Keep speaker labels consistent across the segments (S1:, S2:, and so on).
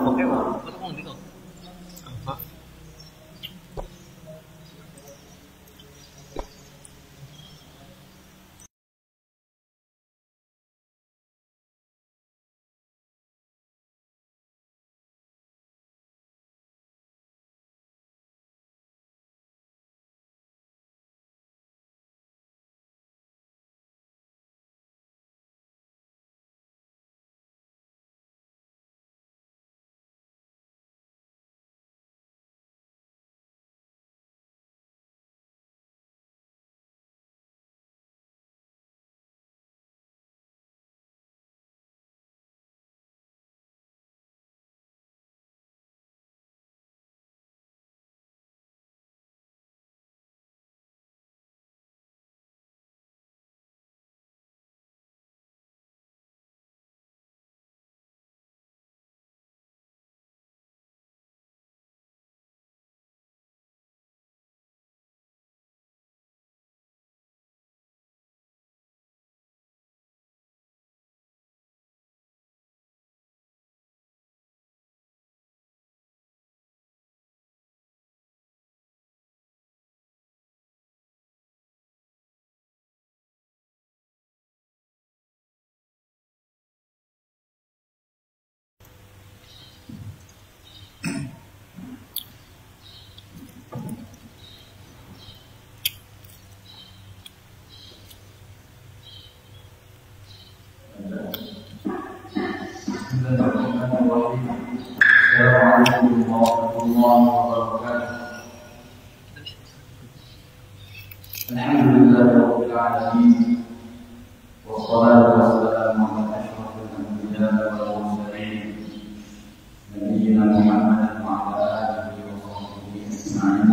S1: Oke, Pak. Aku mau gitu. Apa?
S2: Assalamualaikum warahmatullahi wabarakatuh. Alhamdulillahirabbil alamin. Wassalatu wassalamu ala asyrofil anbiya'i wal mursalin. Nabiyyina Muhammadin wa ala alihi wa sahbihi ajma'in.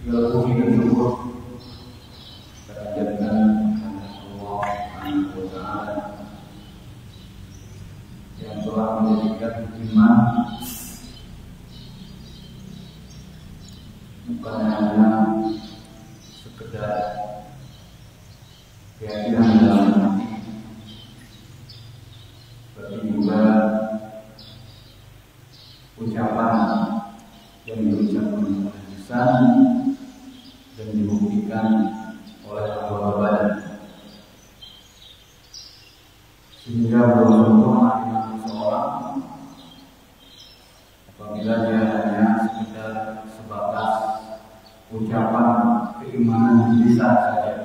S2: Ya Allah, yang telah menjadikan iman bukan hanya sekedar keyakinan dalam hati, tapi juga ucapan yang diucapkan oleh lisan dan dibuktikan oleh anggota badan, sehingga belum tentu iman seseorang apabila dia hanya sekedar sebatas ucapan keimanan di lisan saja,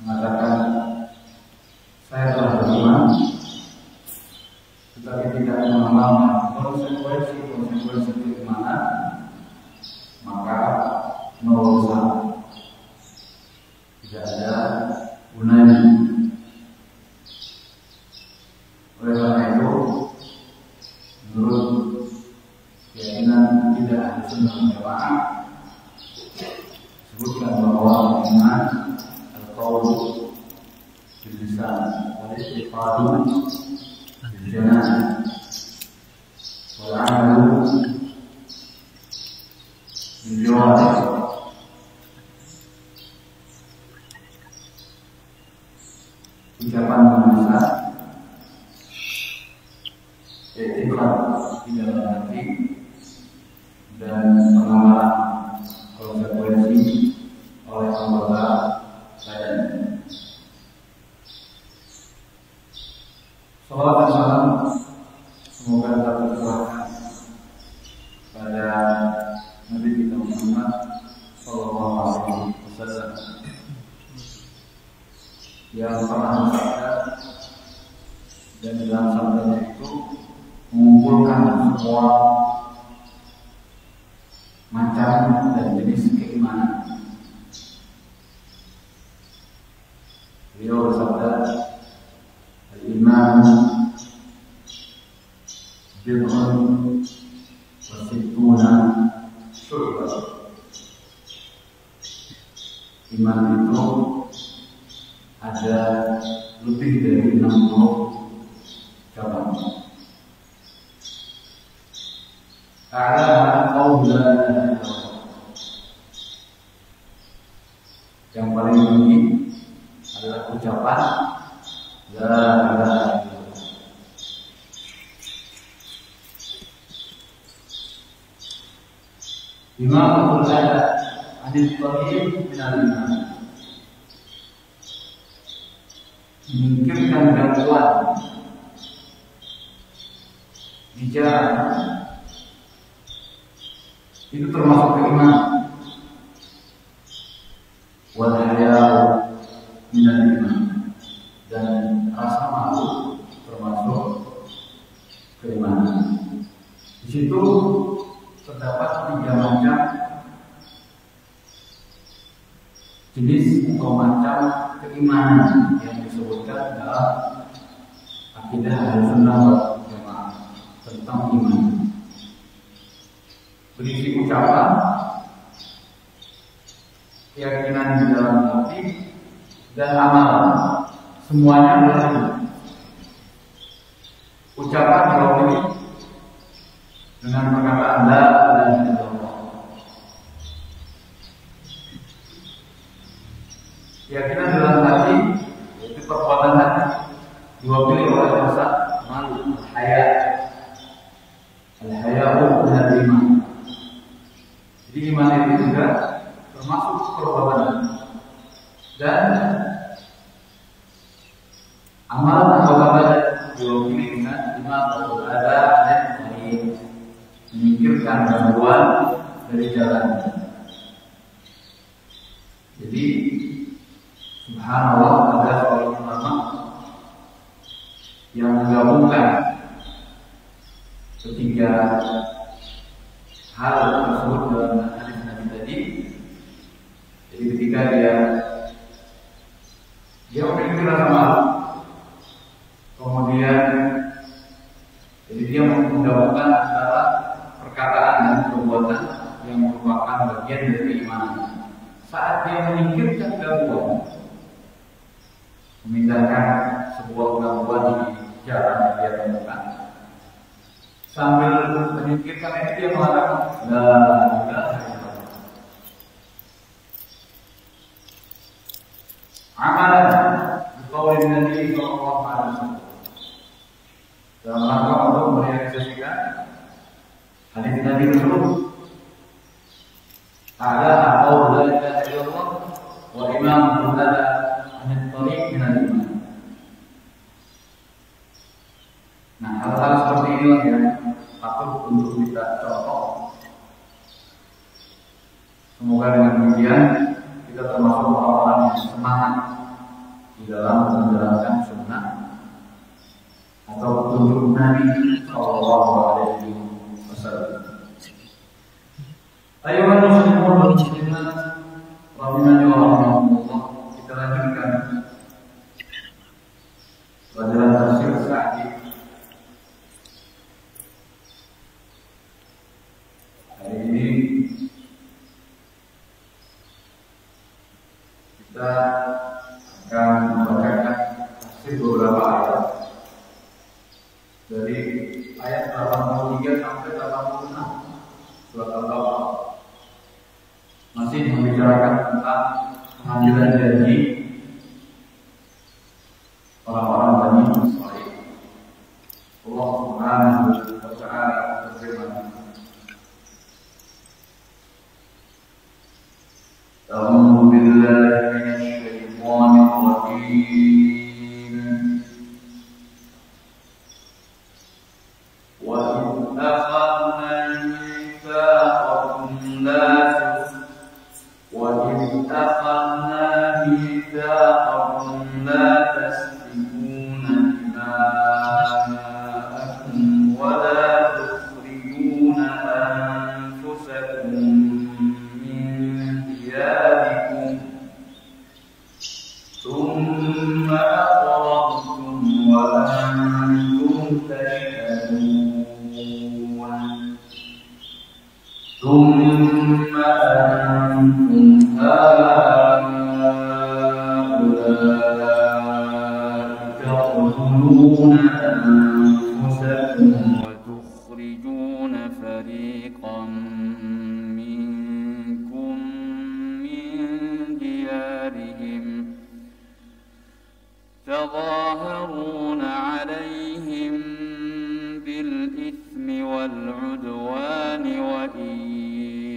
S2: mengatakan saya telah beriman, tetapi tidak mengamalkan konsekuensi keimanan, maka merusak, tidak ada gunanya. Oleh karena itu, menurut keyakinan tidak ada sunnah jamaah, sebutkan bahwa iman al-qaul bil lisan wal istiqadu bil janan wal amalu bil jawarih. Ucapan manusia, ikhlas di dalam hati, dan pengamalan konsekuensi oleh anggota badan. Salawat dan salam semoga tetap tercurahkan pada Nabi kita Muhammad Sallallahu Alaihi Wasallam yang pernah bersabda, dan dalam sabdanya itu mengumpulkan semua macam dan jenis keimanan. Beliau bersabda, al-iman bid'un wa sittuna syu'bah. Iman itu ada lebih dari 60 cabang. A'laha qaul la ilaha illallah. Yang yang paling tinggi adalah ucapan la ilaha illallah. Imam Abdul Ada hadis sahih minal iman, menyingkirkan gangguan di jalan itu termasuk keimanan. Wal haya'u minal iman, dan rasa malu termasuk keimanan. Di situ terdapat 3 macam jenis atau macam keimanan yang disebutkan dalam akidah Ahlussunnah wal Jamaah tentang iman. Berisi ucapan, keyakinan di dalam hati, dan amalan. Semuanya adalah iman. Ucapan diawali dengan perkataan la ilaha illallah. Keyakinan dalam hati yaitu perbuatan hati diwakili oleh rasa malu, haya. Al-haya'u minal iman. Jadi iman itu juga termasuk perbuatan dan amalan anggota badan diwakili dengan lima atau ada dan menyingkirkan gangguan dari jalan. Jadi subhanallah, ada seorang ulama yang menggabungkan ketiga hal tersebut dalam hadis Nabi tadi. Jadi ketika dia memiliki rasa malu, kemudian jadi dia menggabungkan antara perkataan dan perbuatan yang merupakan bagian dari keimanan. Saat dia menyingkirkan gangguan, memindahkan sebuah gangguan di jalan yang dia temukan, sambil menyingkirkan itu dia mengatakan la ilaha illallah. Amalan qaulin Nabi sallallahu alaihi wasallam, dalam rangka untuk merealisasikan hadis Nabi tersebut. Ada qaul la ilaha illallah wa imam ada anil tariq minal iman. Nah, hal-hal seperti inilah yang patut untuk kita contoh. Semoga dengan demikian kita termasuk orang-orang yang semangat di dalam menjalankan sunnah atau petunjuk Nabi Sallallahu Alaihi Wasallam. Ayuhan muslimun wal muslimat rahimani wa rahimakumullah. Kita lanjutkan pelajaran tafsir Sa'di. Hari ini kita akan membacakan tafsir beberapa ayat dari ayat 83 sampai 86 surat Al-Baqarah. Masih membicarakan tentang pengambilan janji orang-orang Bani Israil. Allah Subhanahu wa Ta'ala berfirman, "A'udzu billahi minasy syaithanir rajim. Wa idh akhadna mitsaqakum la وَإِذْ أَخَذْنَا مِيثَاقَكُمْ لَا تَسْفِكُونَ دِمَاءَكُمْ وَلَا تُخْرِجُونَ أَنفُسَكُمْ مِنْ دِيَارِكُمْ ثُمَّ أَقْرَرْتُمْ وَأَنْتُمْ تَشْهَدُونَ ثُمَّ أَنْتُمْ هؤلاء تقتلون أنفسكم وتخرجون فريقا منكم من ديارهم
S3: تظاهرون عليهم بالإثم والعدوان وإن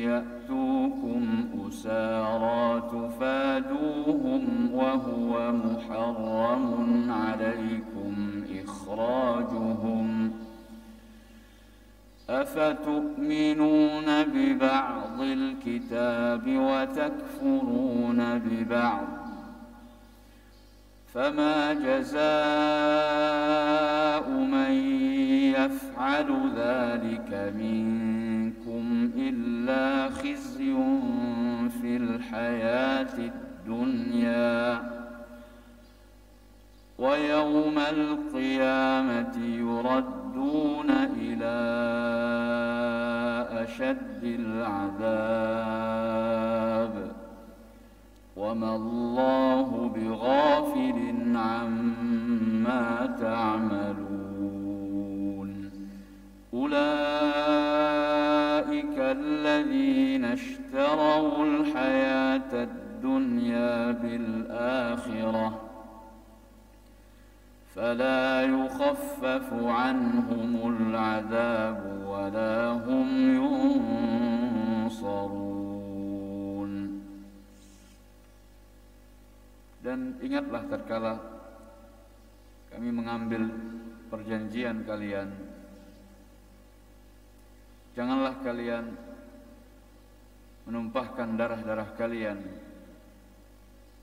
S3: يأتوكم أسارى تفادوهم وهو محرم عليكم إخراجهم أفتؤمنون ببعض الكتاب وتكفرون ببعض فما جزاء من يفعل ذلك منكم إلا خزي في الحياة الدنيا ويوم القيامة يردون إلى أشد العذاب وما الله بغافل عما تعملون أولئك الذين اشتروا الحياة الدنيا بالآخرة فلا يخفف عنهم العذاب ولا هم ينصرون. Dan ingatlah tatkala kami mengambil perjanjian kalian, janganlah kalian menumpahkan darah-darah kalian,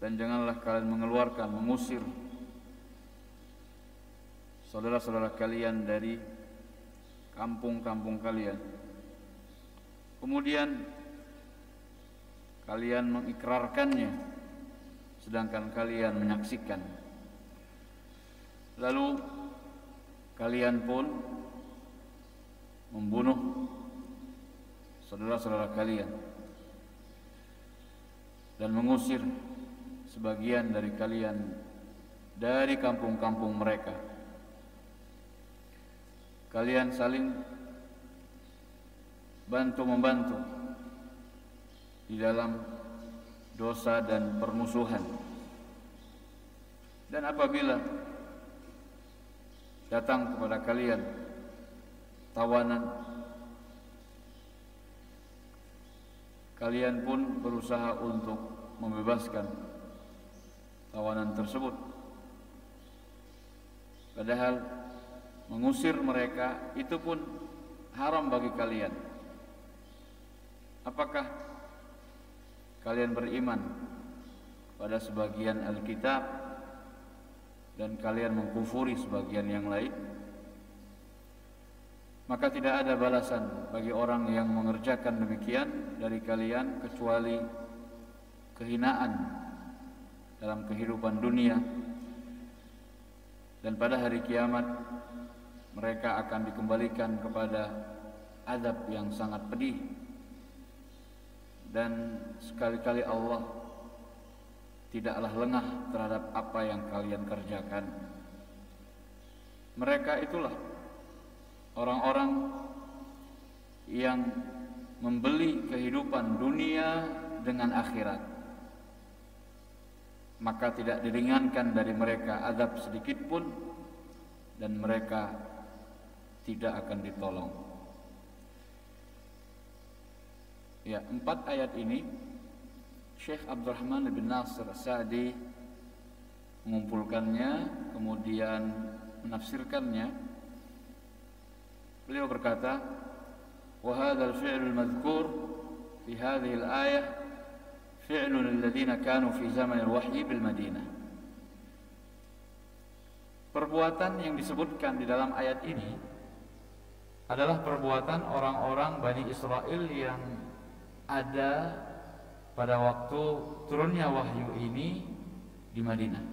S3: dan janganlah kalian mengeluarkan, mengusir saudara-saudara kalian dari kampung-kampung kalian. Kemudian kalian mengikrarkannya sedangkan kalian menyaksikan. Lalu kalian pun membunuh saudara-saudara kalian dan mengusir sebagian dari kalian dari kampung-kampung mereka. Kalian saling bantu-membantu di dalam dosa dan permusuhan. Dan apabila datang kepada kalian tawanan, kalian pun berusaha untuk membebaskan tawanan tersebut, padahal mengusir mereka itu pun haram bagi kalian. Apakah kalian beriman pada sebagian Alkitab dan kalian mengkufuri sebagian yang lain? Maka tidak ada balasan bagi orang yang mengerjakan demikian dari kalian kecuali kehinaan dalam kehidupan dunia, dan pada hari kiamat mereka akan dikembalikan kepada azab yang sangat pedih. Dan sekali-kali Allah tidaklah lengah terhadap apa yang kalian kerjakan. Mereka itulah orang-orang yang membeli kehidupan dunia dengan akhirat, maka tidak diringankan dari mereka azab sedikit pun, dan mereka tidak akan ditolong. Ya, 4 ayat ini Syekh Abdurrahman bin Nasir As-Sa'di mengumpulkannya, kemudian menafsirkannya. Beliau berkata, "Wa hadzal fi'lul madhkur fi hadhihi al-ayah fi'lun alladziina kanu fi zaman al-wahyi bil Madinah." Perbuatan yang disebutkan di dalam ayat ini adalah perbuatan orang-orang Bani Israel yang ada pada waktu turunnya wahyu ini di Madinah.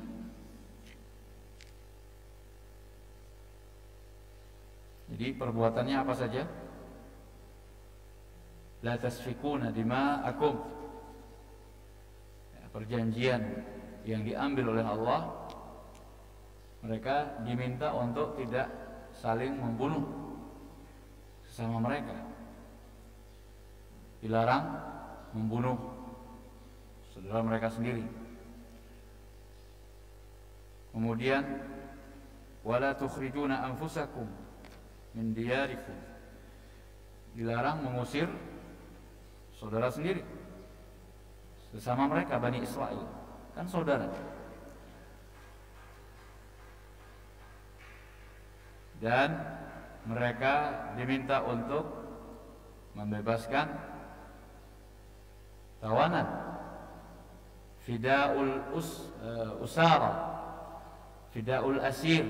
S3: Jadi perbuatannya apa saja? La tasfikuna dima'akum. Ya, perjanjian yang diambil oleh Allah, mereka diminta untuk tidak saling membunuh sesama mereka. Dilarang membunuh saudara mereka sendiri. Kemudian wala tukhrijuna anfusakum min diyarikum, dilarang mengusir saudara sendiri, sesama mereka Bani Israel, kan saudara. Dan mereka diminta untuk membebaskan tawanan, fida'ul usara, fida'ul asir,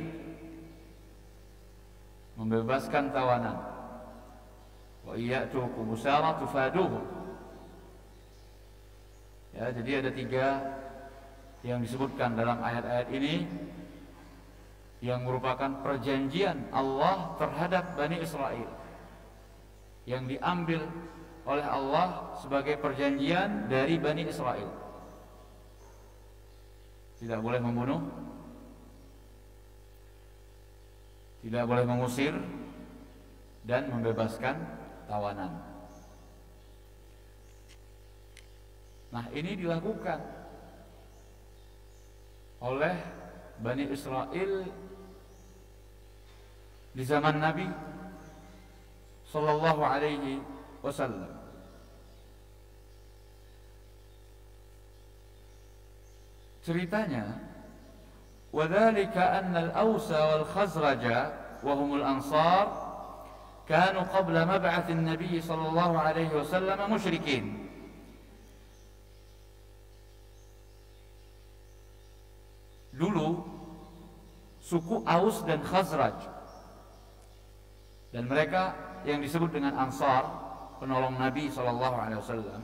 S3: membebaskan tawanan. Wa iyatukum usara tufaduhu. Ya, jadi ada 3 yang disebutkan dalam ayat-ayat ini yang merupakan perjanjian Allah terhadap Bani Israel, yang diambil oleh Allah sebagai perjanjian dari Bani Israel. Tidak boleh membunuh, tidak boleh mengusir, dan membebaskan tawanan. Nah, ini dilakukan oleh Bani Israel di zaman Nabi sallallahu alaihi wasallam. Ceritanya, wadzalika anna al-Aws wal Khazraj wa humul Ansar kanu qabla mab'ats an-nabi sallallahu alaihi wasallam musyrikin. Dulu suku Aus dan Khazraj, dan mereka yang disebut dengan Ansar, penolong Nabi SAW,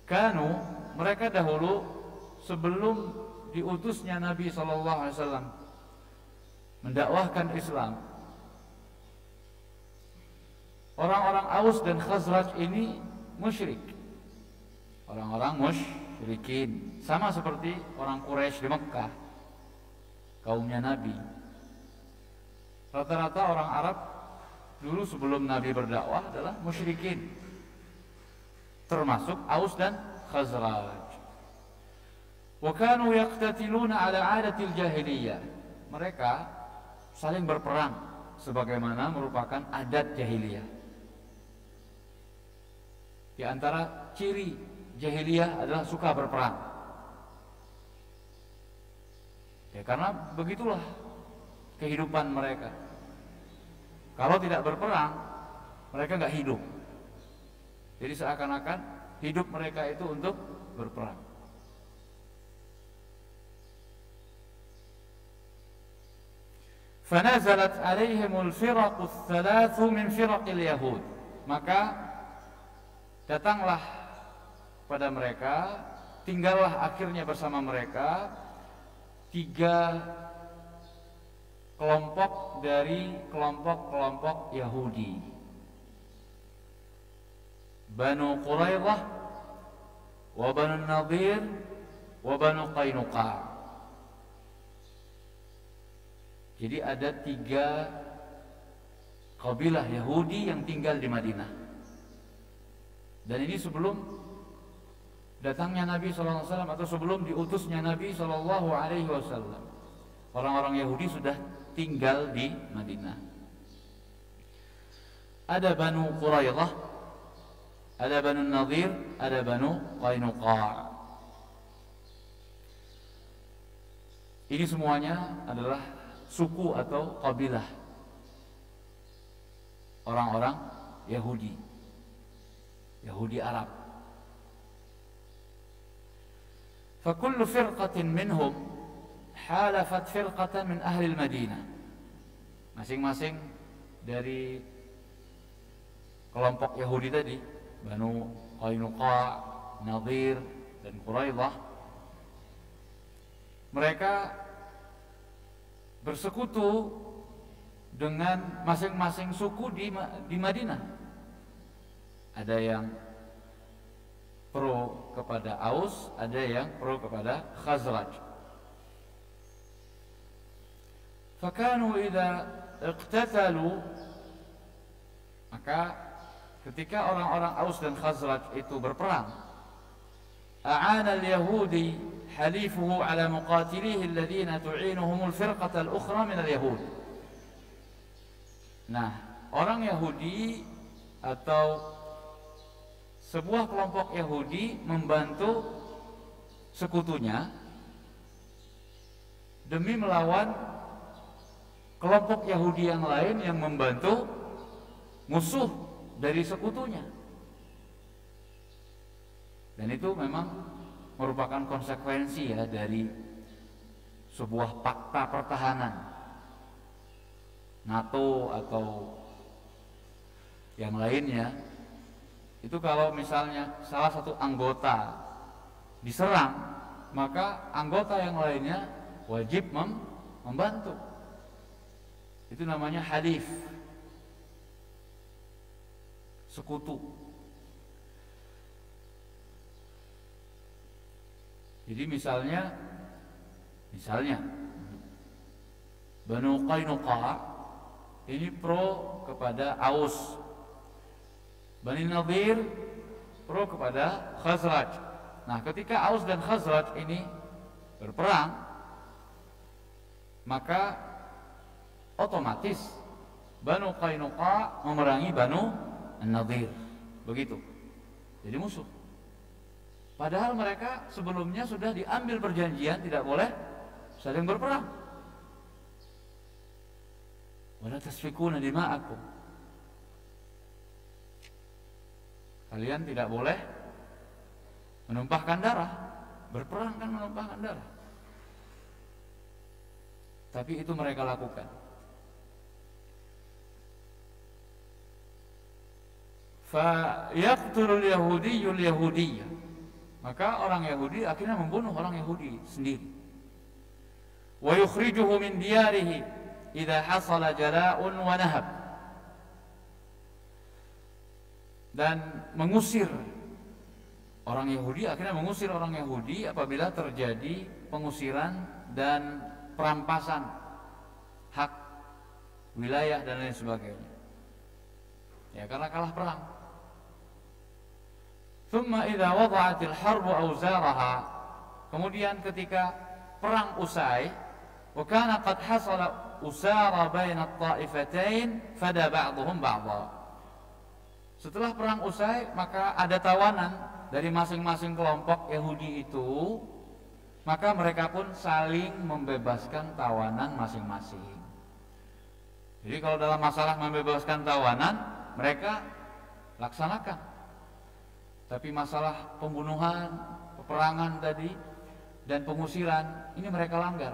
S3: kanu, mereka dahulu sebelum diutusnya Nabi SAW mendakwahkan Islam, orang-orang Aus dan Khazraj ini musyrik, orang-orang musyrikin, sama seperti orang Quraisy di Mekah, kaumnya Nabi. Rata-rata orang Arab dulu sebelum Nabi berdakwah adalah musyrikin, termasuk Aus dan Khazraj. Wa kanu yaqtatiluna ala 'adatil jahiliyah. Mereka saling berperang sebagaimana merupakan adat jahiliyah. Di antara ciri jahiliyah adalah suka berperang. Ya, karena begitulah kehidupan mereka. Kalau tidak berperang, mereka nggak hidup. Jadi seakan-akan hidup mereka itu untuk berperang. Fanazalat alaihimul firaqu tsalatsu min firaqil yahud. Maka datanglah pada mereka, tinggallah akhirnya bersama mereka 3 kelompok dari kelompok-kelompok Yahudi. Banu Quraidah, wa Banu Nadir, wa Banu Qainuqa. Jadi ada 3 kabilah Yahudi yang tinggal di Madinah. Dan ini sebelum datangnya Nabi SAW atau sebelum diutusnya Nabi SAW. Orang-orang Yahudi sudah tinggal di Madinah. Ada Banu Quraidah, ada Banu Nadir, ada Banu Qainuqa. Ini semuanya adalah suku atau kabilah orang-orang Yahudi, Yahudi Arab. Fakullu firqatin minhum halafat firqatan min ahli al-Madinah. Masing-masing dari kelompok Yahudi tadi, Banu Qainuqa, Nadir, dan Quraidah, mereka bersekutu dengan masing-masing suku di Madinah. Ada yang pro kepada Aus, ada yang pro kepada Khazraj. Fakanu idza iqtatalu, maka ketika orang-orang Aus dan Khazraj itu berperang, a'ana al-Yahudi halifuhu ala muqatilihi alladhina tu'inuhumul firqatal ukhra minal yahud. Nah, orang Yahudi atau sebuah kelompok Yahudi membantu sekutunya demi melawan kelompok Yahudi yang lain yang membantu musuh dari sekutunya. Dan itu memang merupakan konsekuensi ya dari sebuah fakta pertahanan NATO atau yang lainnya. Itu kalau misalnya salah satu anggota diserang, maka anggota yang lainnya wajib membantu. Itu namanya halif, sekutu. Jadi misalnya Banu Qainuqa ini pro kepada Aus, Bani Nadir pro kepada Khazraj. Nah, ketika Aus dan Khazraj ini berperang, maka otomatis Banu Qainuqa memerangi Banu Nadir. Begitu. Jadi musuh. Padahal mereka sebelumnya sudah diambil perjanjian tidak boleh saling berperang. Wala tasfikuna dima'akum. Kalian tidak boleh menumpahkan darah. Berperang kan menumpahkan darah. Tapi itu mereka lakukan. Fa yaqtulul yahudiyyul yahudiyyah. Maka orang Yahudi akhirnya membunuh orang Yahudi sendiri. Wa yukhrijuhu min diyarihi idza hasala jala'un wa nahab. Dan mengusir orang Yahudi, akhirnya mengusir orang Yahudi apabila terjadi pengusiran dan perampasan hak wilayah dan lain sebagainya. Ya, karena kalah perang. Thumma idza wada'atil harbu awzaraha. Kemudian ketika perang usai, wa kana qad hasala usara baina at-ta'ifatain fada ba'dhum ba'dha. Setelah perang usai, maka ada tawanan dari masing-masing kelompok Yahudi itu, maka mereka pun saling membebaskan tawanan masing-masing. Jadi kalau dalam masalah membebaskan tawanan, mereka laksanakan. Tapi masalah pembunuhan, peperangan tadi, dan pengusiran, ini mereka langgar.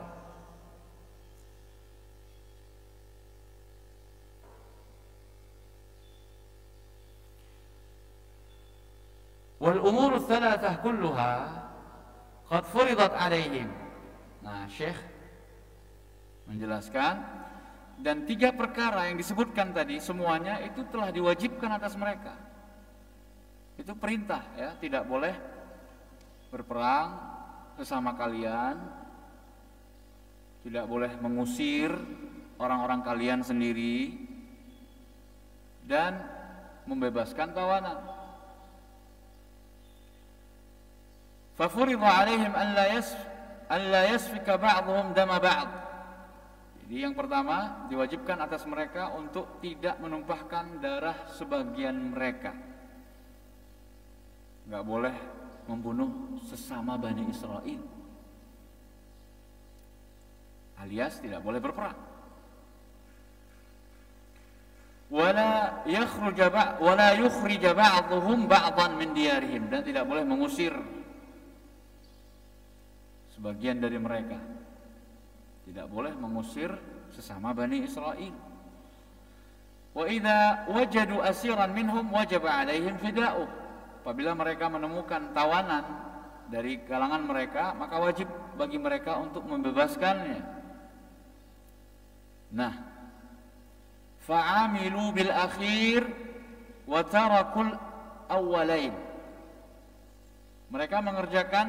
S3: Wal umur tsalatsah kulluha qad furidat alaihim. Nah, Syekh menjelaskan, dan 3 perkara yang disebutkan tadi semuanya itu telah diwajibkan atas mereka. Itu perintah ya, tidak boleh berperang sesama kalian, tidak boleh mengusir orang-orang kalian sendiri, dan membebaskan tawanan. Fafuridha alaihim an la yasfika ba'dhum dama ba'd. Jadi yang pertama diwajibkan atas mereka untuk tidak menumpahkan darah sebagian mereka. Enggak boleh membunuh sesama Bani Israel, alias tidak boleh berperang. Wala yukhrija ba'dhum ba'dhan min diyarihim, dan tidak boleh mengusir sebagian dari mereka. Tidak boleh mengusir sesama Bani Israel. Wa idza wajadu asiran minhum wajaba 'alaihim fida'uh. Apabila mereka menemukan tawanan dari kalangan mereka, maka wajib bagi mereka untuk membebaskannya. Nah, fa'amilu bil akhir wa tarakul awwalain. Mereka mengerjakan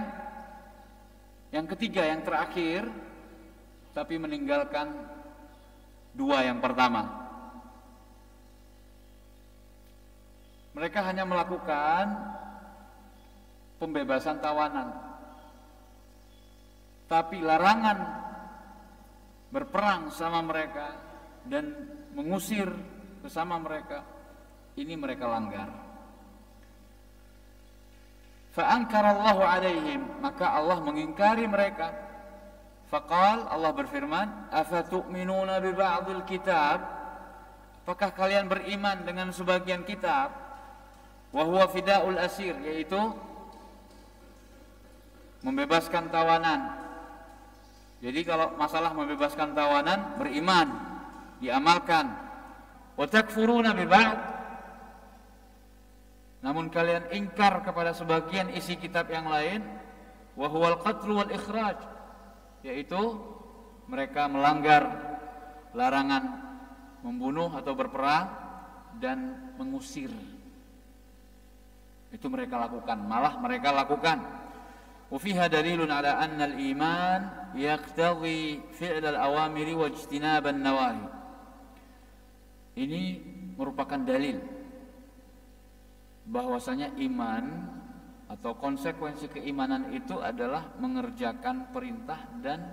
S3: yang ketiga, yang terakhir, tapi meninggalkan 2 yang pertama. Mereka hanya melakukan pembebasan tawanan, tapi larangan berperang sama mereka dan mengusir bersama mereka, ini mereka langgar. Fa'ankarallahu alaihim, maka Allah mengingkari mereka. Faqal, Allah berfirman, afatu'minuna bi ba'dil kitab, apakah kalian beriman dengan sebagian kitab? Wa huwa fida'ul asir, yaitu membebaskan tawanan. Jadi kalau masalah membebaskan tawanan, beriman, diamalkan. Wa takfuruna bi ba'd, namun kalian ingkar kepada sebagian isi kitab yang lain. Wa huwal qatlu wal ikhraj, yaitu mereka melanggar larangan membunuh atau berperang dan mengusir. Itu mereka lakukan, malah mereka lakukan. وفيها دليل على أن الإيمان يقتضي فعل الأوامر واجتناب النواهي. Ini merupakan dalil bahwasanya iman atau konsekuensi keimanan itu adalah mengerjakan perintah dan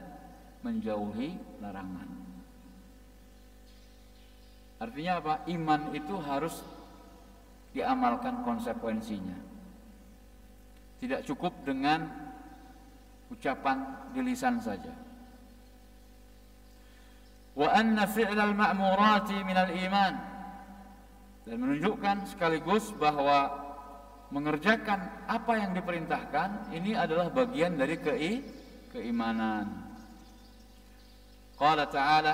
S3: menjauhi larangan. Artinya apa? Iman itu harus diamalkan konsekuensinya. Tidak cukup dengan ucapan di lisan saja. Wa anna fi'lal ma'murati minal iman, dan menunjukkan sekaligus bahwa mengerjakan apa yang diperintahkan ini adalah bagian dari keimanan. Qala ta'ala,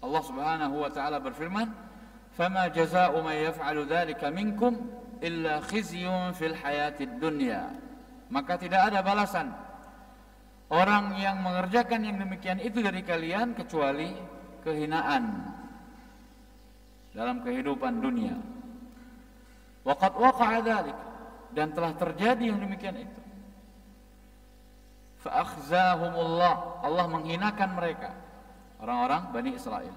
S3: Allah Subhanahu wa ta'ala berfirman, "Fama jazaa'u man yaf'alu dzalika minkum illa khizyun fil hayatid dunya." Maka tidak ada balasan orang yang mengerjakan yang demikian itu dari kalian kecuali kehinaan dalam kehidupan dunia. Waqad waqa'a dzalik, dan telah terjadi yang demikian itu. Fa akhzahumullah, Allah menghinakan mereka, orang-orang Bani Israel.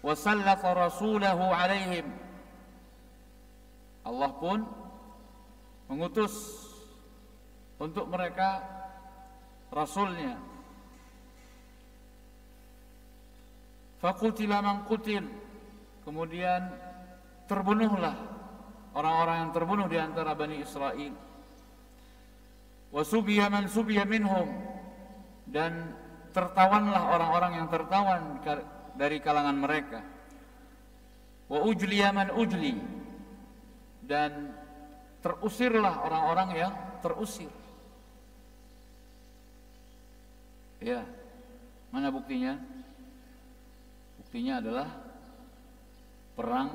S3: Wa sallata rasulahu alaihim, Allah pun mengutus untuk mereka rasulnya. Faqutila man qutil, kemudian terbunuhlah orang-orang yang terbunuh di antara Bani Israel. Wa subiya man subiya minhum, dan tertawanlah orang-orang yang tertawan dari kalangan mereka. Wa ujliya man ujli, dan terusirlah orang-orang yang terusir. Ya, mana buktinya? Buktinya adalah perang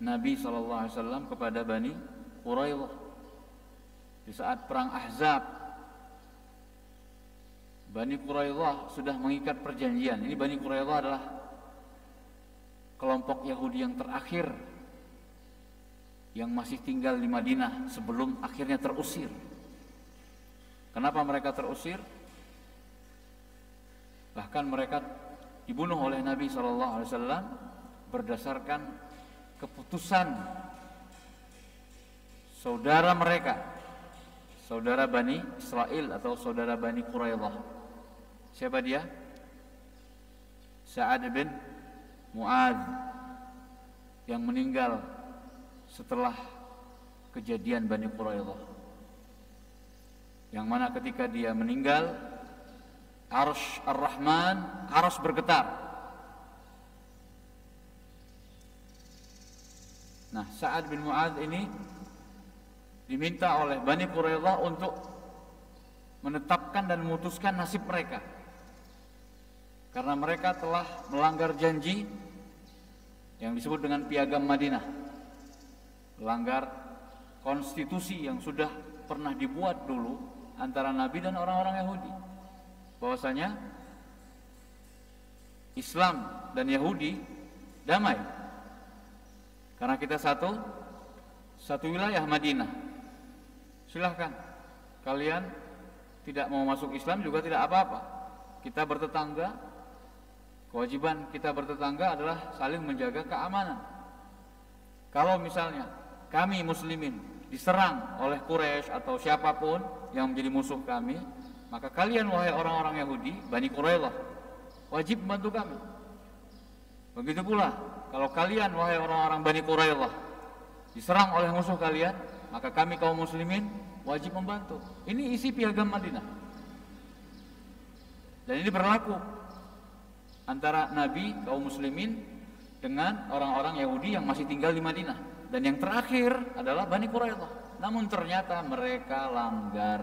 S3: Nabi SAW kepada Bani Quraidah di saat perang Ahzab. Bani Quraidah sudah mengikat perjanjian. Ini Bani Quraidah adalah kelompok Yahudi yang terakhir yang masih tinggal di Madinah sebelum akhirnya terusir. Kenapa mereka terusir? Bahkan mereka dibunuh oleh Nabi SAW berdasarkan keputusan saudara mereka, saudara Bani Israel atau saudara Bani Quraidah. Siapa dia? Sa'ad bin Mu'adz, yang meninggal setelah kejadian Bani Quraidah, yang mana ketika dia meninggal, Arsy Ar-Rahman, arsy bergetar. Nah, Sa'ad bin Mu'adz ini diminta oleh Bani Quraidah untuk menetapkan dan memutuskan nasib mereka, karena mereka telah melanggar janji yang disebut dengan Piagam Madinah, melanggar konstitusi yang sudah pernah dibuat dulu antara Nabi dan orang-orang Yahudi, bahwasanya Islam dan Yahudi damai karena kita satu wilayah Madinah. Silahkan kalian tidak mau masuk Islam juga tidak apa-apa, kita bertetangga. Kewajiban kita bertetangga adalah saling menjaga keamanan. Kalau misalnya kami muslimin diserang oleh Quraisy atau siapapun yang menjadi musuh kami, maka kalian wahai orang-orang Yahudi, Bani Quraidah, wajib membantu kami. Begitu pula kalau kalian wahai orang-orang Bani Quraidah diserang oleh musuh kalian, maka kami kaum muslimin wajib membantu. Ini isi piagam Madinah. Dan ini berlaku antara Nabi kaum muslimin dengan orang-orang Yahudi yang masih tinggal di Madinah. Dan yang terakhir adalah Bani Quraidah. Namun ternyata mereka langgar,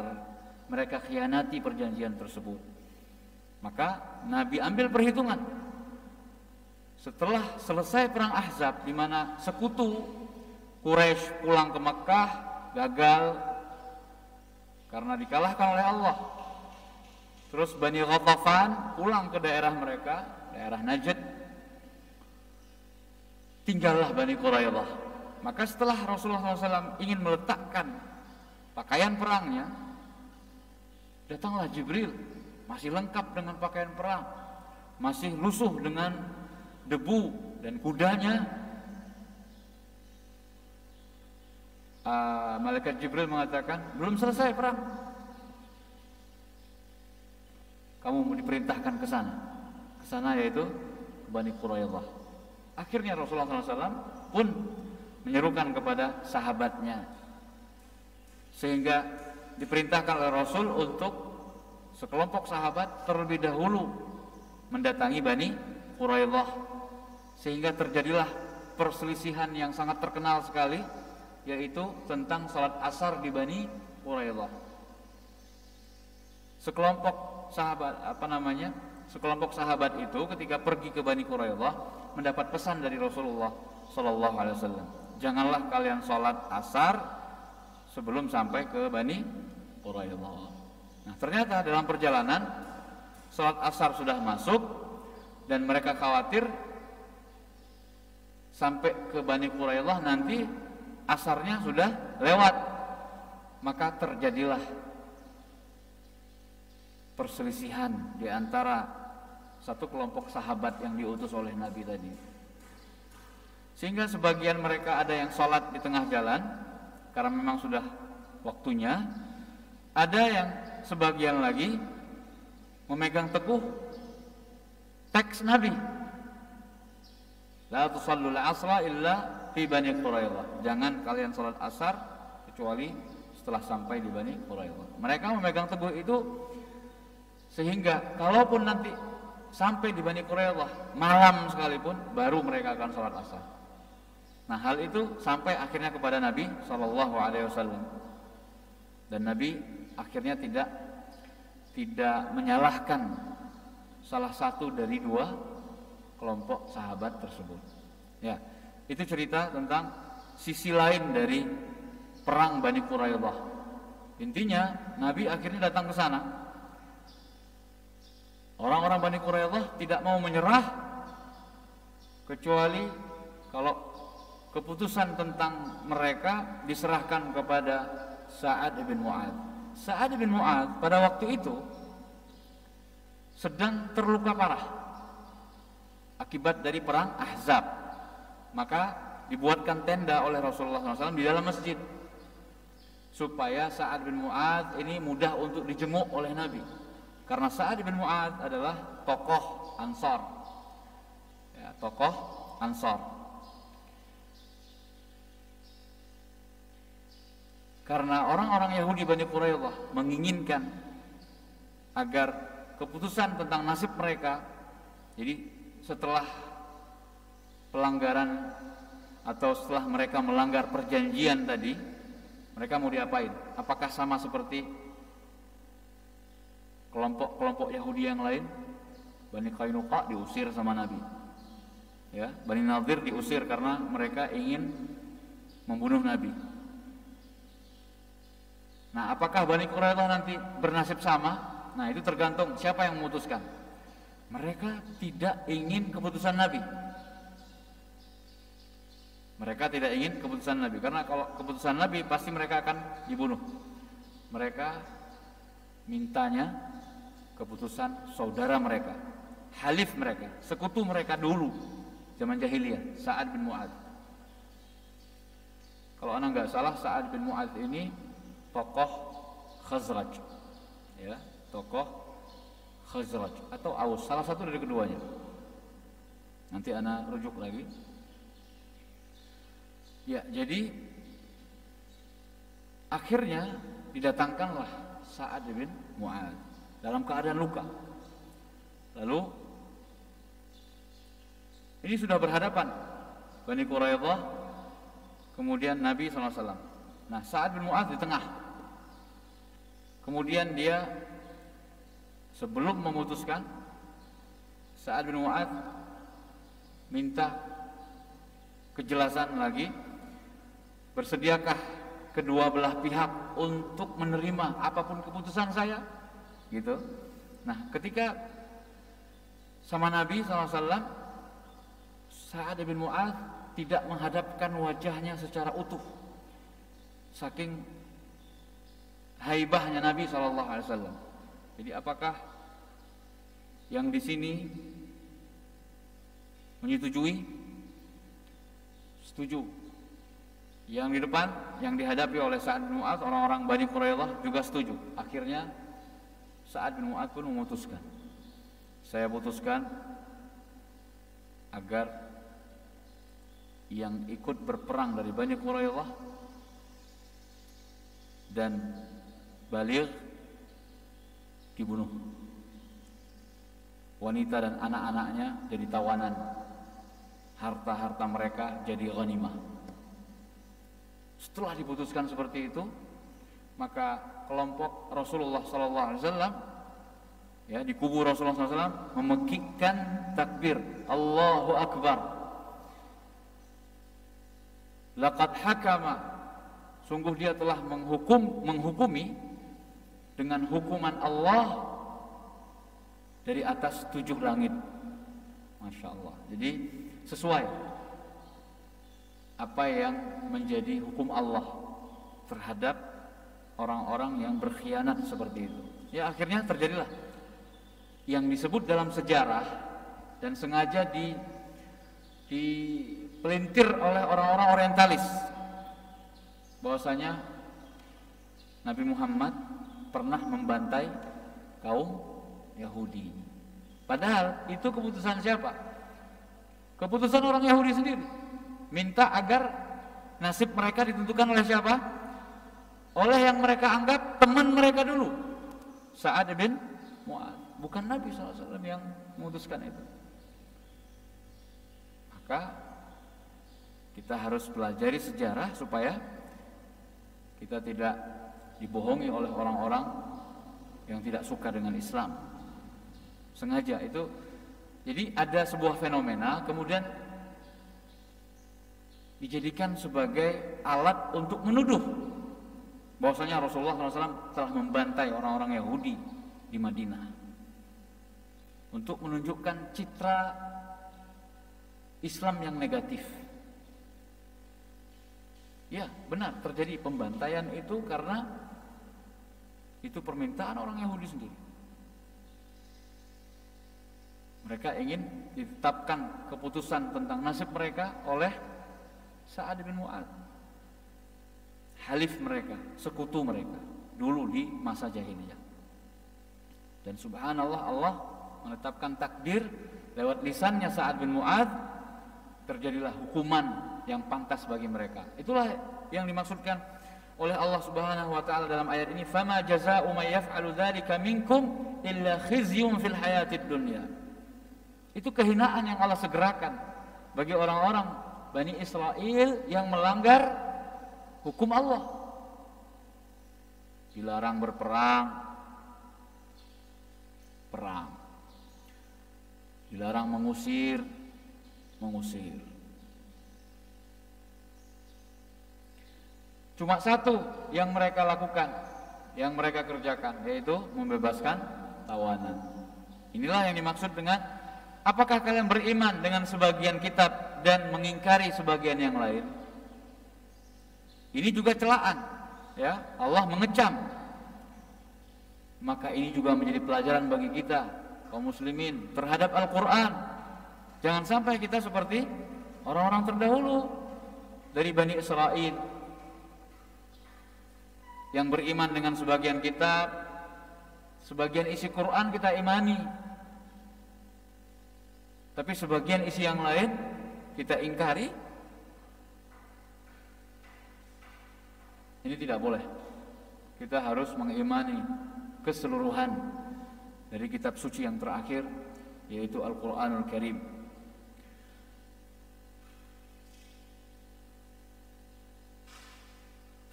S3: mereka khianati perjanjian tersebut. Maka Nabi ambil perhitungan. Setelah selesai perang Ahzab, di mana sekutu Quraisy pulang ke Mekkah, gagal karena dikalahkan oleh Allah. Terus Bani Ghatafan pulang ke daerah mereka, daerah Najd. Tinggallah Bani Quraidah. Maka setelah Rasulullah SAW ingin meletakkan pakaian perangnya, datanglah Jibril, masih lengkap dengan pakaian perang, masih lusuh dengan debu dan kudanya. Malaikat Jibril mengatakan, belum selesai perang, kamu diperintahkan ke sana yaitu Bani Quraidah. Akhirnya Rasulullah SAW pun menyerukan kepada sahabatnya, sehingga diperintahkan oleh Rasul untuk sekelompok sahabat terlebih dahulu mendatangi Bani Quraidah, sehingga terjadilah perselisihan yang sangat terkenal sekali, yaitu tentang salat asar di Bani Quraidah. Sekelompok sahabat itu ketika pergi ke Bani Quraidah mendapat pesan dari Rasulullah sallallahu alaihi wasallam, janganlah kalian salat asar sebelum sampai ke Bani Quraidah. Nah, ternyata dalam perjalanan salat asar sudah masuk dan mereka khawatir sampai ke Bani Quraidah nanti asarnya sudah lewat. Maka terjadilah perselisihan di antara satu kelompok sahabat yang diutus oleh Nabi tadi, sehingga sebagian mereka ada yang sholat di tengah jalan karena memang sudah waktunya, ada yang sebagian lagi memegang teguh teks Nabi, la tusallul asra illa fi Bani Quraidah, jangan kalian sholat asar kecuali setelah sampai di Bani Quraidah. Mereka memegang teguh itu sehingga kalaupun nanti sampai di Bani Quraidah malam sekalipun baru mereka akan sholat asar. Nah, hal itu sampai akhirnya kepada Nabi Shallallahu Alaihi Wasallam, dan Nabi akhirnya tidak menyalahkan salah satu dari dua kelompok sahabat tersebut. Ya, itu cerita tentang sisi lain dari perang Bani Quraidah. Intinya Nabi akhirnya datang ke sana. Orang-orang Bani Quraidah tidak mau menyerah kecuali kalau keputusan tentang mereka diserahkan kepada Sa'ad bin Mu'adz. Sa'ad bin Mu'adz pada waktu itu sedang terluka parah akibat dari perang Ahzab. Maka dibuatkan tenda oleh Rasulullah SAW di dalam masjid supaya Sa'ad bin Mu'adz ini mudah untuk dijenguk oleh Nabi. Karena Sa'ad bin Mu'adz adalah tokoh Ansar, ya, tokoh Ansar. Karena orang-orang Yahudi Bani Quraidah menginginkan agar keputusan tentang nasib mereka, jadi setelah pelanggaran atau setelah mereka melanggar perjanjian tadi, mereka mau diapain? Apakah sama seperti kelompok-kelompok Yahudi yang lain? Bani Qainuqa diusir sama Nabi, ya, Bani Nadir diusir karena mereka ingin membunuh Nabi. Nah, apakah Bani Quraidah nanti bernasib sama? Nah, itu tergantung siapa yang memutuskan. Mereka tidak ingin keputusan Nabi. Mereka tidak ingin keputusan Nabi, karena kalau keputusan Nabi pasti mereka akan dibunuh. Mereka mintanya keputusan saudara mereka, halif mereka, sekutu mereka dulu zaman jahiliyah, Sa'ad bin Mu'adz. Kalau ana nggak salah, Sa'ad bin Mu'adz ini tokoh Khazraj, ya, tokoh Khazraj atau Aus, salah satu dari keduanya. Nanti ana rujuk lagi. Ya, jadi akhirnya didatangkanlah Sa'ad bin Mu'adz dalam keadaan luka. Lalu ini sudah berhadapan Bani Quraidah, kemudian Nabi SAW. Nah, Sa'ad bin Mu'adz di tengah. Kemudian dia sebelum memutuskan, Sa'ad bin Mu'adz minta kejelasan lagi, bersediakah kedua belah pihak untuk menerima apapun keputusan saya, gitu. Nah, ketika sama Nabi SAW, Sa'ad bin Mu'adz tidak menghadapkan wajahnya secara utuh, saking haibahnya Nabi SAW. Jadi apakah yang di sini menyetujui? Setuju. Yang di depan, yang dihadapi oleh Sa'ad bin Mu'adz, orang-orang Bani Quraidah juga setuju. Akhirnya Sa'ad bin Mu'adz pun memutuskan, saya putuskan agar yang ikut berperang dari Bani Quraidah dan Baligh dibunuh, wanita dan anak-anaknya jadi tawanan, harta-harta mereka jadi ghanimah. Setelah diputuskan seperti itu, maka kelompok Rasulullah SAW, ya, di kubu Rasulullah SAW memekikkan takbir Allahu Akbar. Laqad hakama, sungguh dia telah menghukumi dengan hukuman Allah dari atas 7 langit. Masya Allah. Jadi sesuai apa yang menjadi hukum Allah terhadap orang-orang yang berkhianat seperti itu. Ya, akhirnya terjadilah yang disebut dalam sejarah dan sengaja dipelintir oleh orang-orang orientalis, bahwasanya Nabi Muhammad pernah membantai kaum Yahudi. Padahal itu keputusan siapa? Keputusan orang Yahudi sendiri. Minta agar nasib mereka ditentukan oleh siapa? Oleh yang mereka anggap teman mereka dulu, Sa'ad bin Mu'adz. Bukan Nabi SAW yang memutuskan itu. Maka kita harus pelajari sejarah supaya kita tidak dibohongi oleh orang-orang yang tidak suka dengan Islam. Sengaja itu. Jadi ada sebuah fenomena kemudian dijadikan sebagai alat untuk menuduh bahwasanya Rasulullah SAW telah membantai orang-orang Yahudi di Madinah untuk menunjukkan citra Islam yang negatif. Ya, benar, terjadi pembantaian itu karena itu permintaan orang Yahudi sendiri. Mereka ingin ditetapkan keputusan tentang nasib mereka oleh Sa'ad bin Mu'adz, halif mereka, sekutu mereka dulu di masa jahiliyah. Dan subhanallah, Allah menetapkan takdir lewat lisannya Sa'ad bin Mu'adz, terjadilah hukuman yang pantas bagi mereka. Itulah yang dimaksudkan oleh Allah Subhanahu wa taala dalam ayat ini, fama jazaa'u may yaf'alu dzalika minkum illa khizyun fil hayatid dunya. Itu kehinaan yang Allah segerakan bagi orang-orang Bani Israel yang melanggar hukum Allah. Dilarang berperang, perang. Dilarang mengusir, mengusir. Cuma satu yang mereka lakukan, yang mereka kerjakan, yaitu membebaskan tawanan. Inilah yang dimaksud dengan apakah kalian beriman dengan sebagian kitab dan mengingkari sebagian yang lain? Ini juga celaan, ya. Allah mengecam. Maka ini juga menjadi pelajaran bagi kita kaum muslimin terhadap Al-Qur'an. Jangan sampai kita seperti orang-orang terdahulu dari Bani Israel yang beriman dengan sebagian kitab, sebagian isi Quran kita imani, tapi sebagian isi yang lain kita ingkari. Ini tidak boleh. Kita harus mengimani keseluruhan dari kitab suci yang terakhir, yaitu Al-Quranul Karim.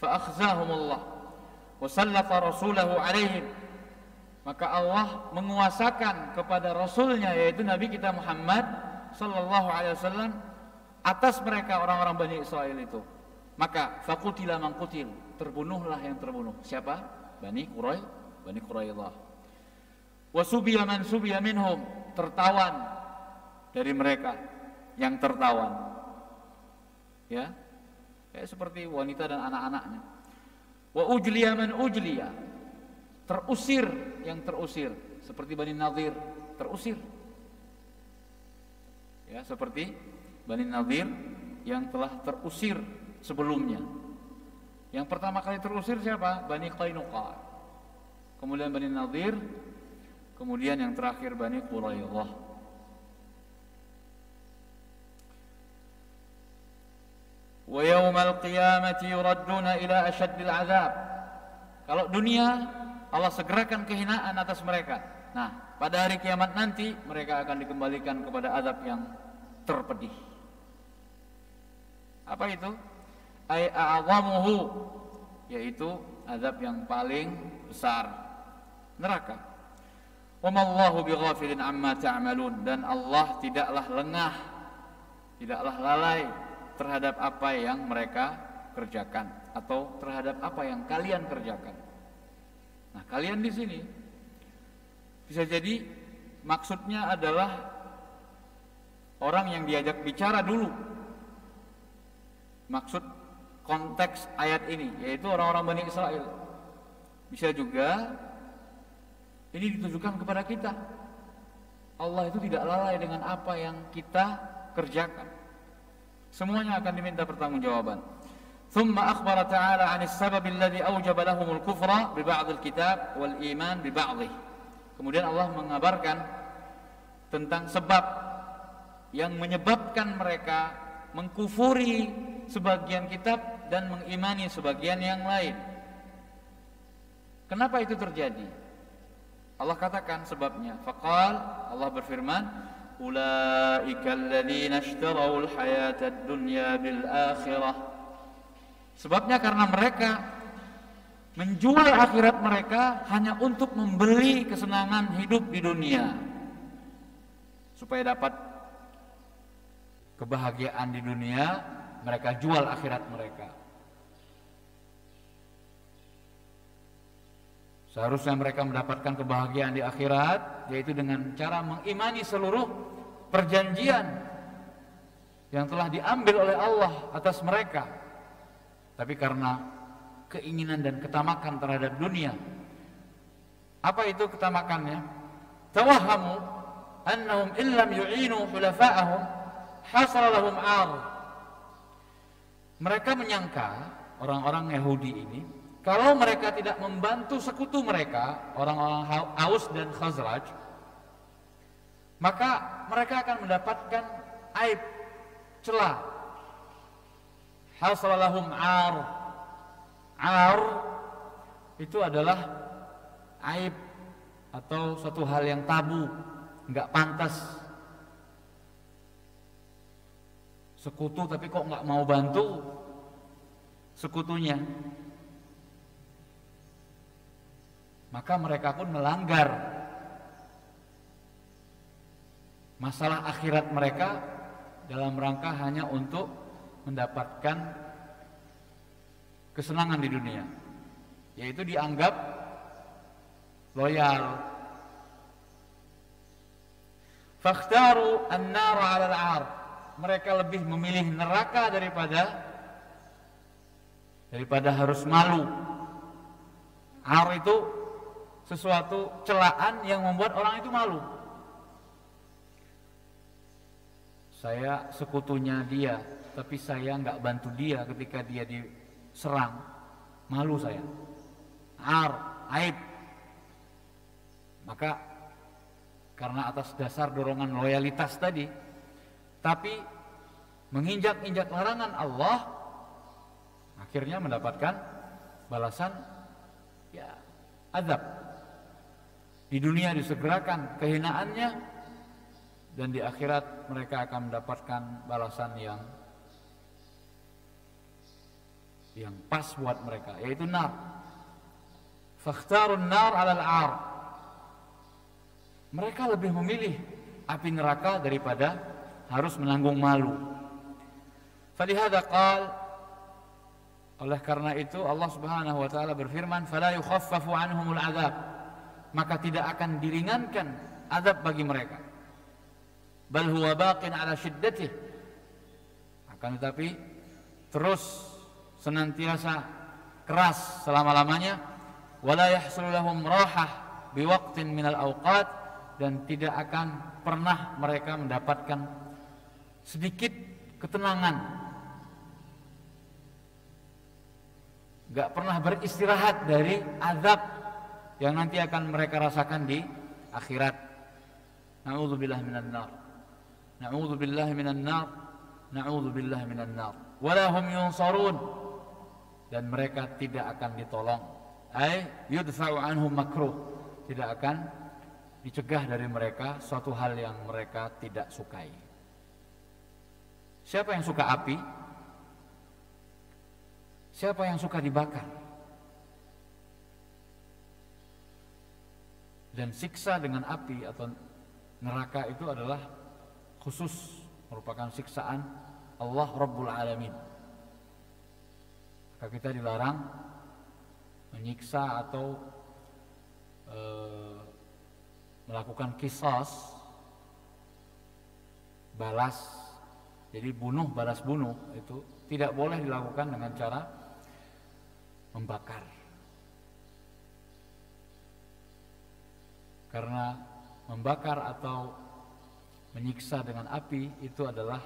S3: Fa'akhzahumullah wa sallata rasulahu alaihim. Maka Allah menguasakan kepada Rasulnya, yaitu Nabi kita Muhammad sallallahu alaihi wasallam, atas mereka orang-orang Bani Israel itu. Maka faqutila man qutil, terbunuhlah yang terbunuh. Siapa? Bani Quraidah. Wa subiya man subiya minhum, tertawan dari mereka yang tertawan. Ya. Seperti wanita dan anak-anaknya. Wa ujliya man ujliya, terusir yang terusir, seperti Bani Nadir terusir. Ya, seperti Bani Nadir yang telah terusir sebelumnya. Yang pertama kali terusir siapa? Bani Qainuqa. Kemudian Bani Nadir, kemudian yang terakhir Bani Quraidah. Wa yaumal qiyamati yuradduna ila asyaddil azab. Kalau dunia Allah segerakan kehinaan atas mereka. Nah, pada hari kiamat nanti mereka akan dikembalikan kepada azab yang terpedih. Apa itu? Ai a'zamuhu, yaitu azab yang paling besar, neraka. Wa mallahu bighafilin amma ta'malun, dan Allah tidaklah lengah, tidaklah lalai terhadap apa yang mereka kerjakan atau terhadap apa yang kalian kerjakan. Nah, kalian di sini bisa jadi maksudnya adalah orang yang diajak bicara dulu. Maksud konteks ayat ini yaitu orang-orang Bani Israel. Bisa juga ini ditujukan kepada kita. Allah itu tidak lalai dengan apa yang kita kerjakan. Semuanya akan diminta pertanggungjawaban. Thumma akhbara ta'ala 'an as-sabab alladhi awjaba lahum al-kufra bi ba'd al-kitab wal iman bi ba'dih. Kemudian Allah mengabarkan tentang sebab yang menyebabkan mereka mengkufuri sebagian kitab dan mengimani sebagian yang lain. Kenapa itu terjadi? Allah katakan sebabnya. Faqal, Allah berfirman, ulaika alladzina ishtarawul hayatad dunya bil akhirah. Sebabnya karena mereka menjual akhirat mereka hanya untuk membeli kesenangan hidup di dunia, supaya dapat kebahagiaan di dunia, mereka jual akhirat mereka. Seharusnya mereka mendapatkan kebahagiaan di akhirat, yaitu dengan cara mengimani seluruh perjanjian yang telah diambil oleh Allah atas mereka. Tapi karena keinginan dan ketamakan terhadap dunia, apa itu ketamakannya? Tawahhamu annahum illam yu'inu khulafa'ahum hasara lahum 'ar. Mereka menyangka, orang-orang Yahudi ini, kalau mereka tidak membantu sekutu mereka, orang-orang Aus dan Khazraj, maka mereka akan mendapatkan aib, celah. Hasara lahum 'ar. 'Ar itu adalah aib atau suatu hal yang tabu, enggak pantas. Sekutu tapi kok enggak mau bantu sekutunya. Maka mereka pun melanggar masalah akhirat mereka dalam rangka hanya untuk mendapatkan kesenangan di dunia, yaitu dianggap loyal. Fakhtaru an-nar 'ala al-'ar. Mereka lebih memilih neraka daripada harus malu. Ar itu sesuatu celaan yang membuat orang itu malu. Saya sekutunya dia, tapi saya nggak bantu dia ketika dia diserang, malu saya. aib. Maka karena atas dasar dorongan loyalitas tadi, tapi menginjak-injak larangan Allah, akhirnya mendapatkan balasan ya azab. Di dunia disegerakan kehinaannya, dan di akhirat mereka akan mendapatkan balasan yang pas buat mereka, yaitu nar. Fakhtarun nar 'alal 'ar. Mereka lebih memilih api neraka daripada harus menanggung malu. Falihada qal, oleh karena itu Allah Subhanahu wa taala berfirman, fala yukhaffafu 'anhumul 'adzab. Maka tidak akan diringankan azab bagi mereka. Bal huwa baqin 'ala shiddatih. Akan tetapi terus senantiasa keras selama-lamanya. Wala yahsul lahum rahah biwaqtin minal awqat, dan tidak akan pernah mereka mendapatkan sedikit ketenangan, gak pernah beristirahat dari azab yang nanti akan mereka rasakan di akhirat. Na'udzubillah minan nar. Na'udzubillah minan nar. Na'udzubillah minan nar. Wala hum yunsarun, dan mereka tidak akan ditolong. Ay yudfa'u anhum makruh, tidak akan dicegah dari mereka suatu hal yang mereka tidak sukai. Siapa yang suka api? Siapa yang suka dibakar? Dan siksa dengan api atau neraka itu adalah khusus, merupakan siksaan Allah Rabbul Alamin. Maka kita dilarang menyiksa atau melakukan qisas, balas. Jadi bunuh balas bunuh itu tidak boleh dilakukan dengan cara membakar. Karena membakar atau menyiksa dengan api itu adalah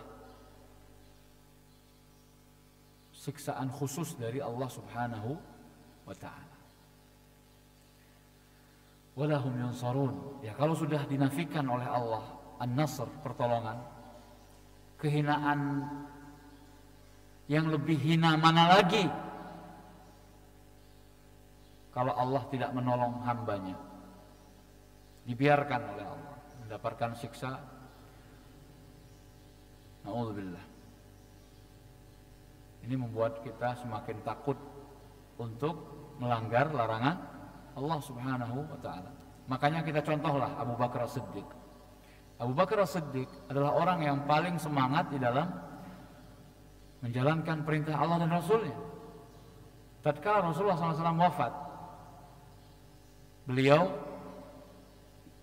S3: siksaan khusus dari Allah Subhanahu wa ta'ala. Walahum yunsarun. Ya, kalau sudah dinafikan oleh Allah an-nasr, pertolongan, kehinaan yang lebih hina mana lagi kalau Allah tidak menolong hambanya? Dibiarkan oleh Allah mendapatkan siksa. Na'udzubillah. Ini membuat kita semakin takut untuk melanggar larangan Allah Subhanahu wa ta'ala. Makanya kita contohlah Abu Bakar As-Siddiq. Abu Bakar As-Siddiq adalah orang yang paling semangat di dalam menjalankan perintah Allah dan Rasulnya. Tatkala Rasulullah SAW wafat, beliau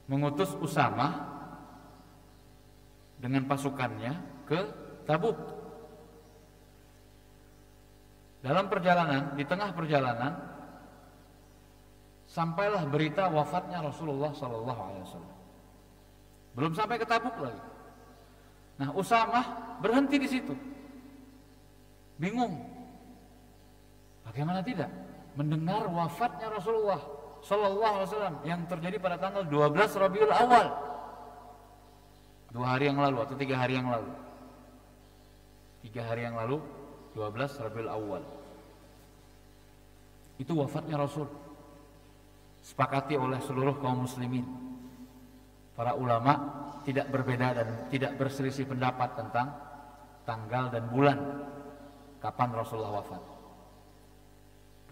S3: mengutus Usamah dengan pasukannya ke Tabuk. Dalam perjalanan, di tengah perjalanan, sampailah berita wafatnya Rasulullah SAW. Belum sampai ke Tabuk lagi. Nah, Usamah berhenti di situ, bingung. Bagaimana tidak mendengar wafatnya Rasulullah Sallallahu Alaihi Wasallam yang terjadi pada tanggal 12 Rabiul Awal, 2 hari yang lalu atau 3 hari yang lalu. 3 hari yang lalu 12 Rabiul Awal. Itu wafatnya Rasul. Sepakati oleh seluruh kaum muslimin. Para ulama tidak berbeda dan tidak berselisih pendapat tentang tanggal dan bulan kapan Rasulullah wafat.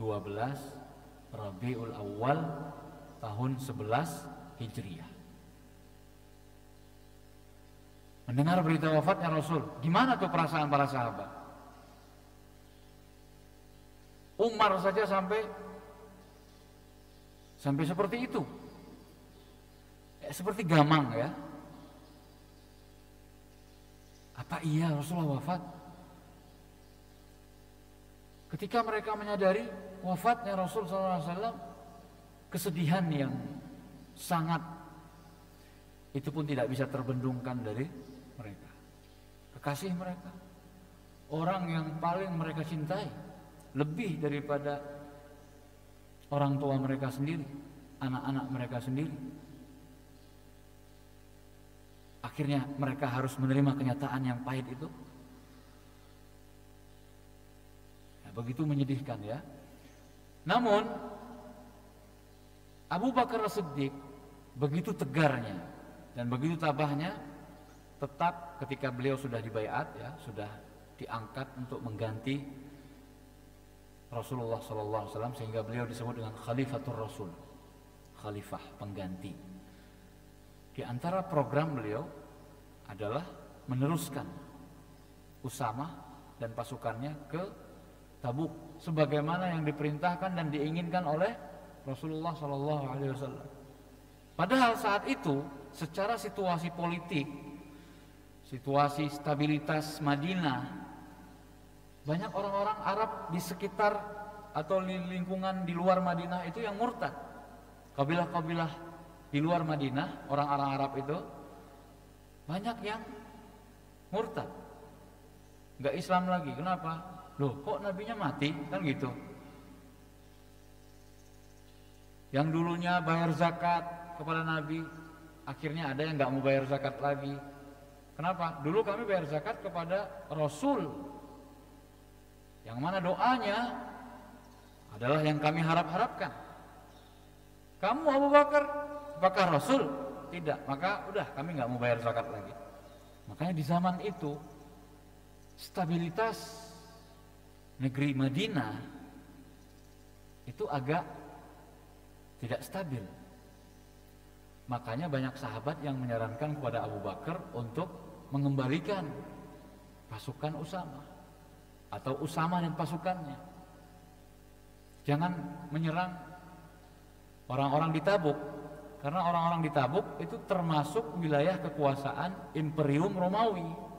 S3: 12 Rabiul Awal tahun 11 Hijriah. Mendengar berita wafatnya Rasul, gimana tuh perasaan para sahabat? Umar saja sampai seperti itu. Seperti gamang ya. Apa iya Rasulullah wafat? Ketika mereka menyadari wafatnya Rasul SAW, kesedihan yang sangat itu pun tidak bisa terbendungkan dari mereka. Kekasih mereka, orang yang paling mereka cintai, lebih daripada orang tua mereka sendiri, anak-anak mereka sendiri. Akhirnya mereka harus menerima kenyataan yang pahit itu. Ya, begitu menyedihkan ya. Namun Abu Bakar As-Siddiq begitu tegarnya dan begitu tabahnya, tetap ketika beliau sudah dibaiat ya, sudah diangkat untuk mengganti Rasulullah SAW, sehingga beliau disebut dengan Khalifatur Rasul, khalifah pengganti. Di antara program beliau adalah meneruskan Usamah dan pasukannya ke Tabuk sebagaimana yang diperintahkan dan diinginkan oleh Rasulullah SAW. Padahal saat itu secara situasi politik, situasi stabilitas Madinah, banyak orang-orang Arab di sekitar atau di lingkungan di luar Madinah itu yang murtad. Kabilah-kabilah di luar Madinah, orang-orang Arab itu banyak yang murtad, nggak Islam lagi. Kenapa? Loh, kok nabinya mati? Kan gitu. Yang dulunya bayar zakat kepada Nabi, akhirnya ada yang nggak mau bayar zakat lagi. Kenapa? Dulu kami bayar zakat kepada Rasul, yang mana doanya adalah yang kami harap-harapkan. Kamu Abu Bakar, apakah Rasul? Tidak, maka udah kami nggak mau bayar zakat lagi. Makanya di zaman itu stabilitas negeri Madinah itu agak tidak stabil. Makanya banyak sahabat yang menyarankan kepada Abu Bakar untuk mengembalikan pasukan Usamah atau Usamah dan pasukannya. Jangan menyerang orang-orang di Tabuk, karena orang-orang di Tabuk itu termasuk wilayah kekuasaan Imperium Romawi.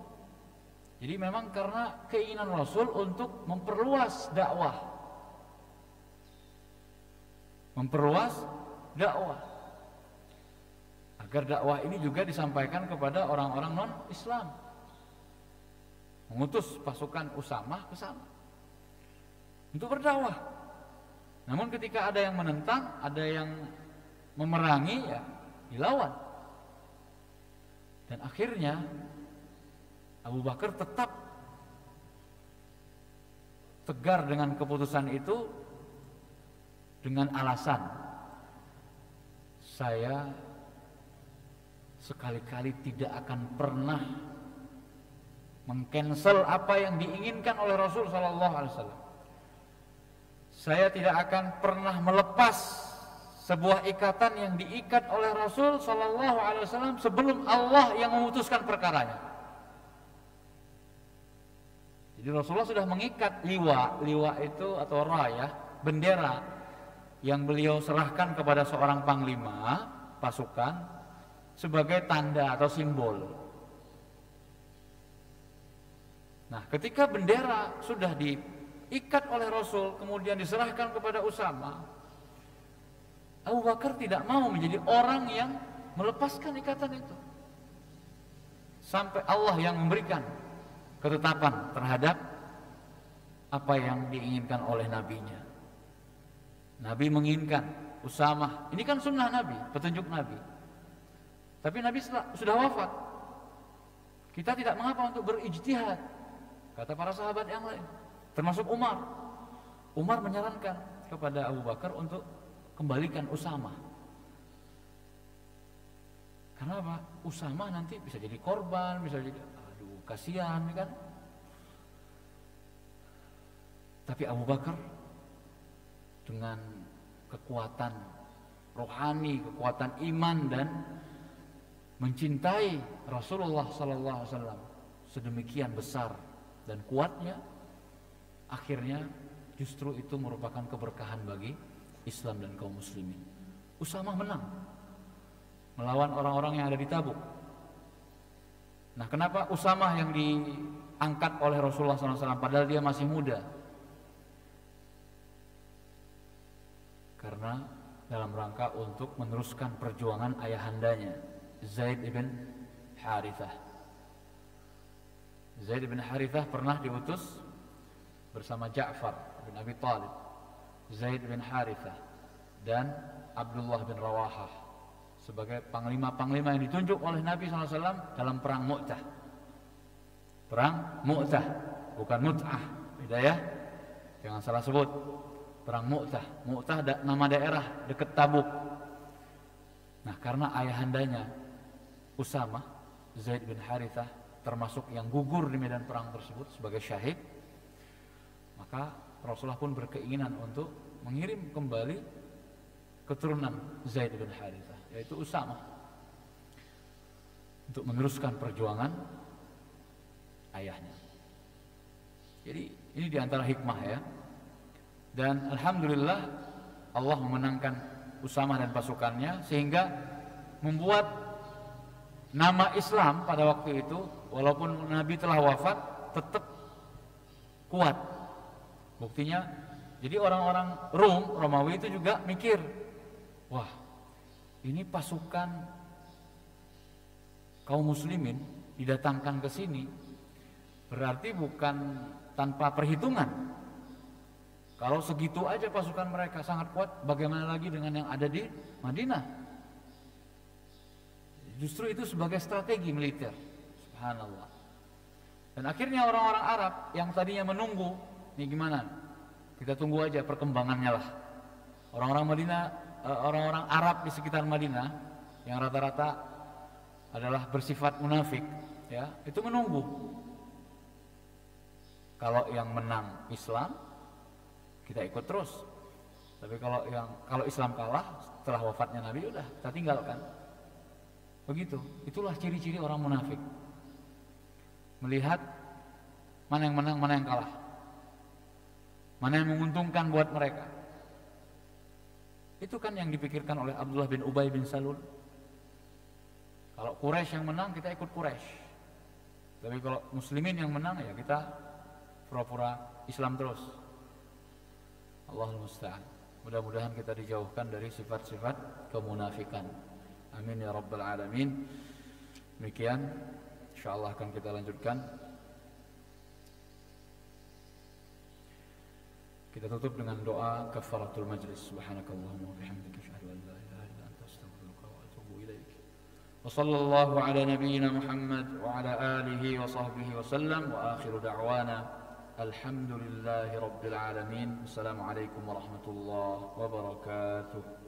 S3: Jadi memang karena keinginan Rasul untuk memperluas dakwah, agar dakwah ini juga disampaikan kepada orang-orang non-Islam. Mengutus pasukan Usamah ke sana untuk berdakwah. Namun ketika ada yang menentang, ada yang memerangi, ya dilawan. Dan akhirnya Abu Bakar tetap tegar dengan keputusan itu dengan alasan, saya sekali-kali tidak akan pernah mengcancel apa yang diinginkan oleh Rasul SAW. Saya tidak akan pernah melepas sebuah ikatan yang diikat oleh Rasul SAW sebelum Allah yang memutuskan perkaranya. Jadi Rasulullah sudah mengikat liwa itu atau rayah, bendera yang beliau serahkan kepada seorang panglima pasukan sebagai tanda atau simbol. Nah, ketika bendera sudah diikat oleh Rasul kemudian diserahkan kepada Usamah, Abu Bakar tidak mau menjadi orang yang melepaskan ikatan itu sampai Allah yang memberikan ketetapan terhadap apa yang diinginkan oleh nabinya. Nabi menginginkan Usamah, ini kan sunnah Nabi, petunjuk Nabi. Tapi Nabi sudah wafat. Kita tidak mengapa untuk berijtihad, kata para sahabat yang lain, termasuk Umar. Umar menyarankan kepada Abu Bakar untuk kembalikan Usamah. Karena apa? Usamah nanti bisa jadi korban, bisa jadi kasihan kan. Tapi Abu Bakar dengan kekuatan rohani, kekuatan iman dan mencintai Rasulullah SAW sedemikian besar dan kuatnya, akhirnya justru itu merupakan keberkahan bagi Islam dan kaum muslimin. Usamah menang melawan orang-orang yang ada di Tabuk. Nah, kenapa Usamah yang diangkat oleh Rasulullah SAW padahal dia masih muda? Karena dalam rangka untuk meneruskan perjuangan ayahandanya, Zaid ibn Harithah. Zaid ibn Harithah pernah diutus bersama Ja'far bin Abi Thalib. Zaid bin Harithah dan Abdullah bin Rawahah sebagai panglima-panglima yang ditunjuk oleh Nabi SAW dalam perang Mu'tah. Perang Mu'tah, bukan Mut'ah, beda ya, jangan salah sebut. Perang Mu'tah, Mu'tah nama daerah dekat Tabuk. Nah, karena ayahandanya Usamah Zaid bin Harithah termasuk yang gugur di medan perang tersebut sebagai syahid, maka Rasulullah pun berkeinginan untuk mengirim kembali keturunan Zaid bin Harithah, yaitu Usamah, untuk meneruskan perjuangan ayahnya. Jadi ini diantara hikmah ya. Dan alhamdulillah Allah memenangkan Usamah dan pasukannya sehingga membuat nama Islam pada waktu itu walaupun Nabi telah wafat tetap kuat. Buktinya jadi orang-orang Romawi itu juga mikir, wah, ini pasukan kaum muslimin didatangkan ke sini berarti bukan tanpa perhitungan. Kalau segitu aja pasukan mereka sangat kuat, bagaimana lagi dengan yang ada di Madinah? Justru itu sebagai strategi militer. Subhanallah. Dan akhirnya orang-orang Arab yang tadinya menunggu, ini gimana? Kita tunggu aja perkembangannya lah. Orang-orang Madinah, orang-orang Arab di sekitar Madinah yang rata-rata adalah bersifat munafik, ya, itu menunggu. Kalau yang menang Islam, kita ikut terus. Tapi kalau Islam kalah setelah wafatnya Nabi, udah kita tinggalkan. Begitu. Itulah ciri-ciri orang munafik. Melihat mana yang menang, mana yang kalah. Mana yang menguntungkan buat mereka. Itu kan yang dipikirkan oleh Abdullah bin Ubay bin Salul. Kalau Quraisy yang menang, kita ikut Quraisy. Tapi kalau muslimin yang menang, ya kita pura-pura Islam terus. Allahul musta'an. Mudah-mudahan kita dijauhkan dari sifat-sifat kemunafikan. Amin ya rabbal alamin. Demikian, insyaallah akan kita lanjutkan. Kita tutup dengan doa kafaratul majlis. Subhanakallahumma wa bihamdika asyhadu an la ilaha illa anta astaghfiruka wa atubu ilaik. Wa sallallahu ala nabiyyina Muhammad wa ala alihi wa sahbihi wa sallam wa akhiru da'wana alhamdulillahi rabbil alamin. Assalamualaikum warahmatullahi wabarakatuh.